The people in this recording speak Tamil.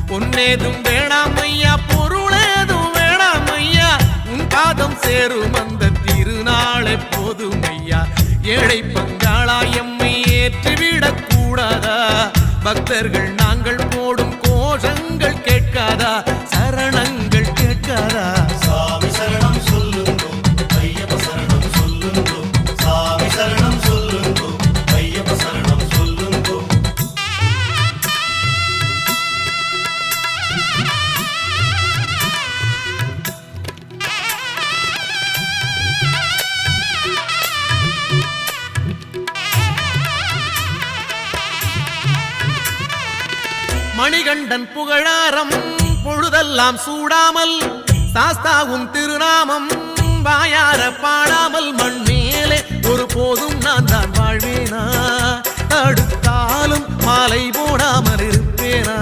பொன்னேதும் வேணாம் ஐயா, பொருளேதும் வேணாம் ஐயா, உன் பாதம் சேரும் அந்த திருநாளை போதும் ஐயா. ஏழை பங்காளா எம்மை ஏற்றிவிடக் கூடாதா? பக்தர்கள் நாங்கள் போடும் கோஷங்கள் கேட்காதா? சரணங்கள் கேட்காதா? சாமி சரணம் சொல்லுங்கோ, ஐயப்ப சரணம் சொல்லுங்கோ, சாமி சரணம் சொல்லுங்கோ, ஐயப்ப சரணம் சொல்லுங்கோ. மணிகண்டன் புகழாரம் பொழுதெல்லாம் சூடாமல், சாஸ்தாவும் திருநாமம் வாயார பாடாமல், மண் மேலே ஒரு போதும் நான் தான் வாழ்வேனா? தடுத்தாலும் மாலை போடாமல் இருப்பேனா?